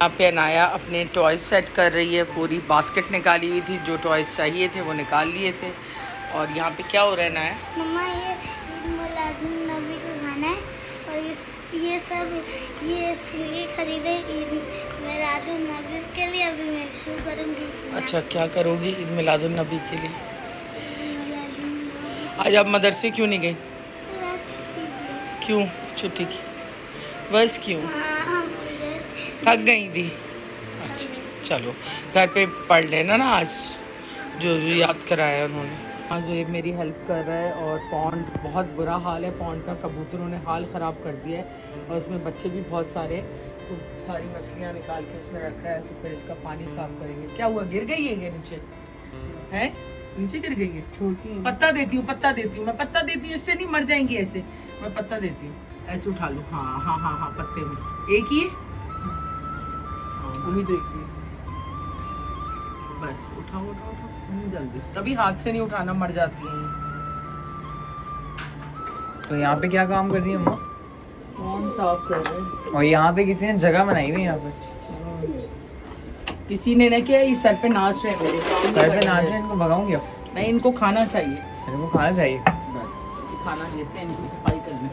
यहाँ पे अनाया अपने टॉयज सेट कर रही है। पूरी बास्केट निकाली हुई थी, जो टॉयज चाहिए थे वो निकाल लिए थे। और यहाँ पे क्या हो रहा है अनाया? मम्मा ये नबी का खाना है और ये सब ये इसलिए खरीदे नबी के लिए। अभी मैं शुरू करूँगी। अच्छा, क्या करोगी ईद मिलादुन नबी के लिए? आज आप मदरसे क्यों नहीं गई? क्यों छुट्टी की? बस क्यों? थक गई थी? अच्छा चलो, घर पे पढ़ लेना ना आज जो याद कराया उन्होंने। आज ये मेरी हेल्प कर रहा है। और पॉन्ड बहुत बुरा हाल है, पॉन्ड का कबूतरों ने हाल ख़राब कर दिया है और उसमें बच्चे भी बहुत सारे हैं। तो सारी मछलियाँ निकाल के इसमें रख रहा है। तो फिर इसका पानी साफ़ करेंगे। क्या हुआ, गिर गई है ये नीचे? है नीचे गिर गई है? छोटी पत्ता देती हूँ, पत्ता देती हूँ, मैं पत्ता देती हूँ, इससे नहीं मर जाएंगी ऐसे। मैं पत्ता देती हूँ, ऐसे उठा लो। हाँ हाँ हाँ हाँ, पत्ते में एक ही है, उम्मीद एक ही। बस उठाओ उठाओ उठाओ जल्दी, तभी हाथ से नहीं उठाना, मर जाती हैं। तो यहाँ पे क्या काम कर रही है अम्मा? कौन साफ कर रहे हैं? और यहाँ पे किसी ने जगह बनाई हुई है यहाँ पे? किसी ने ना किया, ये सर पे नाच रहे हैं मेरे। सर पे नाच रहे हैं, इनको भगाऊंगी अब? नहीं, इनको खाना चाहिए। इनको खाना चाहिए? बस खाना देते हैं, इनकी सफाई करनी।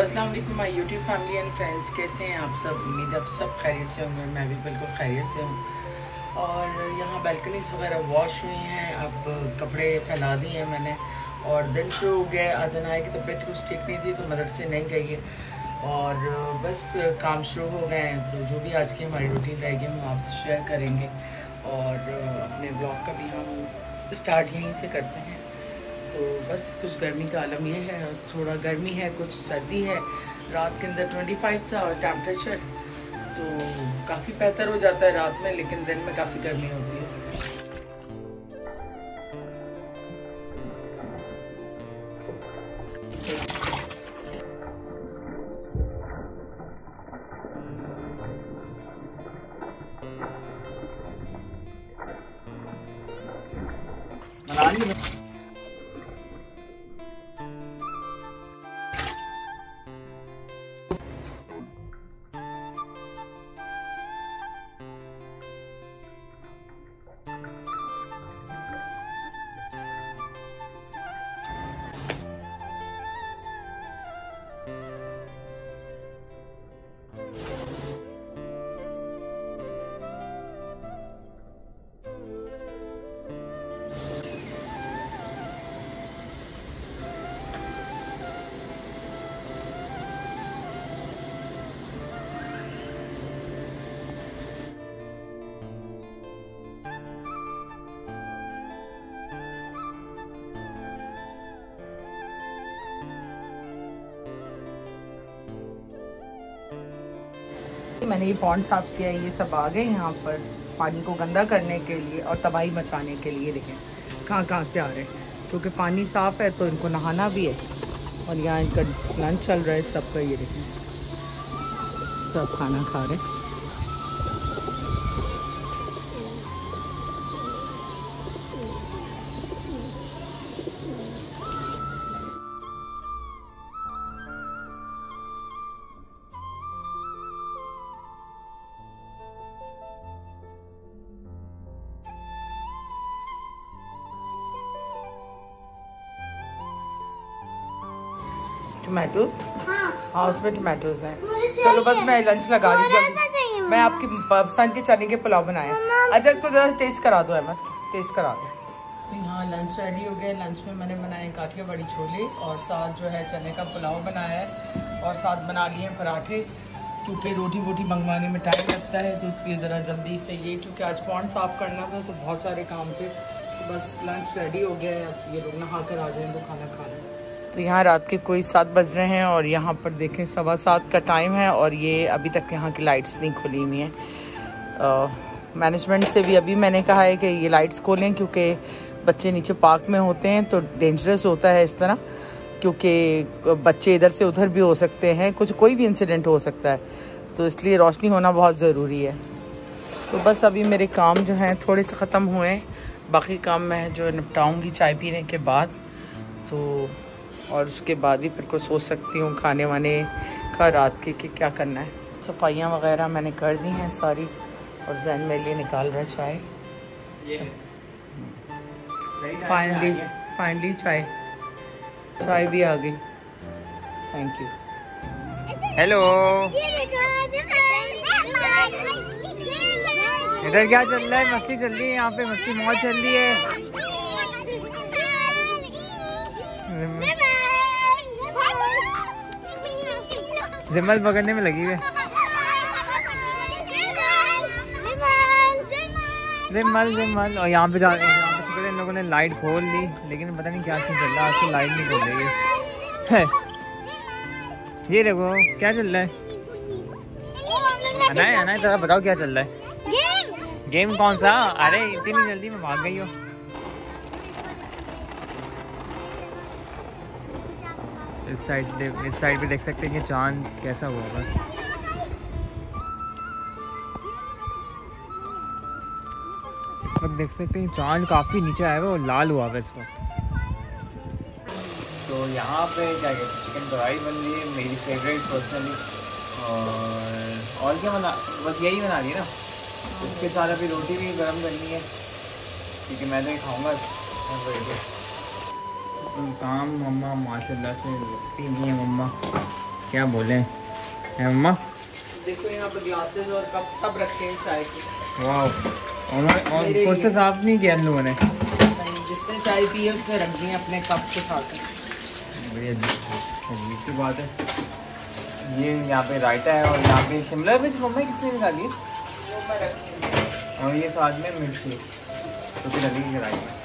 अस्सलाम वालेकुम my YouTube family and friends, कैसे हैं आप सब? उम्मीद आप सब खैरियत से होंगे। मैं भी बिल्कुल खैरियत से हूँ। और यहाँ बालकनीज वगैरह वॉश हुई हैं, अब कपड़े फैला दिए हैं मैंने। और दिन शुरू हो गया। आज अनाया की तबीयत कुछ ठीक नहीं थी तो मदरसे नहीं गई है। और बस काम शुरू हो गए हैं। तो जो भी आज की हमारी रूटीन रहेगी हम आपसे शेयर करेंगे। और अपने ब्लॉग का भी हम स्टार्ट यहीं से करते हैं। तो बस कुछ गर्मी का आलम ये है, थोड़ा गर्मी है, कुछ सर्दी है। रात के अंदर 25 था टेम्परेचर, तो काफ़ी बेहतर हो जाता है रात में, लेकिन दिन में काफ़ी गर्मी होती है। मैंने ये पॉन्ड साफ किया है, ये सब आ गए यहाँ पर पानी को गंदा करने के लिए और तबाही मचाने के लिए। देखें कहाँ कहाँ से आ रहे हैं, क्योंकि पानी साफ़ है तो इनको नहाना भी है। और यहाँ इनका लंच चल रहा है सबका। ये देखें सब खाना खा रहे हैं। टमाटोज? हाँ उसमें टमाटोज हैं। चलो बस मैं लंच लगा रही हूँ। मैं आपकी पसंद के चने के पुलाव बनाए। अच्छा इसको ज़रा टेस्ट करा दो अहमद, टेस्ट करा दो। तो यहाँ लंच रेडी हो गया। लंच में मैंने बनाए काठियावाड़ी छोले और साथ जो है चने का पुलाव बनाया है और साथ बना लिए हैं पराठे, क्योंकि रोटी वोटी मंगवाने में टाइम लगता है तो इसलिए ज़रा जल्दी से ये, क्योंकि आज पॉन्ड साफ़ करना था तो बहुत सारे काम थे। तो बस लंच रेडी हो गया है। अब ये लोग नहा कर आ जाएँ तो खाना खा लें। तो यहाँ रात के कोई 7 बज रहे हैं और यहाँ पर देखें 7:15 का टाइम है और ये अभी तक यहाँ की लाइट्स नहीं खुली हुई हैं। मैनेजमेंट से भी अभी मैंने कहा है कि ये लाइट्स खोलें, क्योंकि बच्चे नीचे पार्क में होते हैं तो डेंजरस होता है इस तरह, क्योंकि बच्चे इधर से उधर भी हो सकते हैं, कोई भी इंसिडेंट हो सकता है। तो इसलिए रोशनी होना बहुत ज़रूरी है। तो बस अभी मेरे काम जो हैं थोड़े से ख़त्म हुए, बाकी काम मैं जो निपटाऊँगी चाय पीने के बाद। तो और उसके बाद ही फिर को सोच सकती हूँ खाने वाने का रात के कि क्या करना है। सफाइयाँ वगैरह मैंने कर दी हैं सारी, और जैन मेरे लिए निकाल रहा है चाय। फाइनली चाय भी आ गई। Thank you. हेलो, इधर क्या चल रहा है? मस्ती चल रही है यहाँ पे, मस्ती मौज चल रही है। जिम्मल पकड़ने में लगी हुई है। जिम्मल और यहाँ पे शुक्र इन लोगों ने लाइट खोल ली, लेकिन पता नहीं क्या सीन चल रहा है, आज तो लाइट नहीं खोल रही है। ये देखो क्या चल रहा है। अनाया जरा बताओ क्या चल रहा है। गेम कौन सा? अरे इतनी जल्दी में भाग गई हो। इस साइड पे देख सकते हैं कि चांद कैसा हुआ है। इस वक्त देख सकते हैं चांद काफ़ी नीचे आया हुआ है और लाल हुआ है इस वक्त। तो यहाँ पे क्या कहते हैं, चिकन कढ़ाई बन रही है, मेरी फेवरेट पर्सनली। और क्या बना, बस यही बना रही है ना। उसके साथ अभी रोटी भी गर्म करनी है, क्योंकि मैं तो ये खाऊँगा। काम मम्मा माशाल्लाह से लगती नहीं है। मम्मा क्या बोले हैं मम्मा? देखो यहाँ पे ग्लासेस और कप सब रखे हैं चाय के। वाह, और से साफ नहीं किया इन लोगों ने। जिसने चाय पी है उसने रख दिए अपने कप के साथ। बढ़िया अजीब सी बात है। ये यहाँ पे रायता है और यहाँ पे शिमला मिर्च मम्मा किसने निकाली है? और ये साथ में मिर्ची तो फिर लगेगी रायता।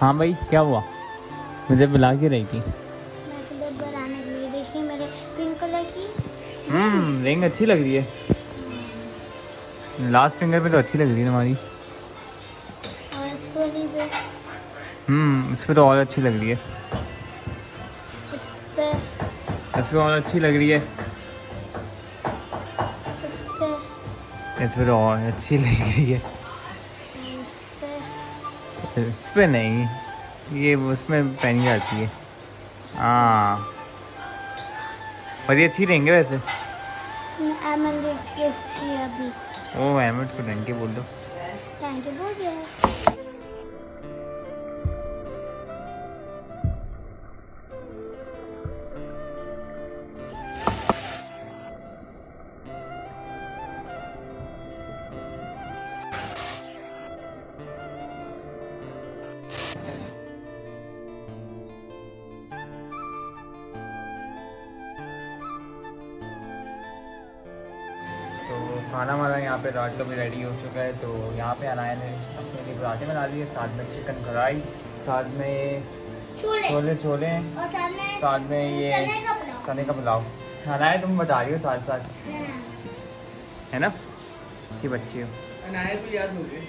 हाँ भाई क्या हुआ? मुझे बुला के रही थी। देखिए मेरे पिंक कलर की रिंग अच्छी लग रही है। लास्ट फिंगर पे तो अच्छी लग रही है हमारी। इस पे तो और अच्छी लग रही है। इस पे और अच्छी लग रही है। इस पे तो और अच्छी लग रही है। इस पे नहीं, ये उसमें पहनी जाती है। हाँ, और ये अच्छी रहेंगे वैसे। ओ अहमद को थैंक यू बोल दो। थैंक यू बोल दिया। खाना हमारा यहाँ पे रात का भी रेडी हो चुका है। तो यहाँ पे अनाया ने अपने लिए पराठे बना लिए, साथ में चिकन कढ़ाई, साथ में छोले और साथ में ये चने का पुलाव। अनाया तुम बता रही हो साथ साथ, है ना कि बच्ची हो। अनाया भी याद हो गई।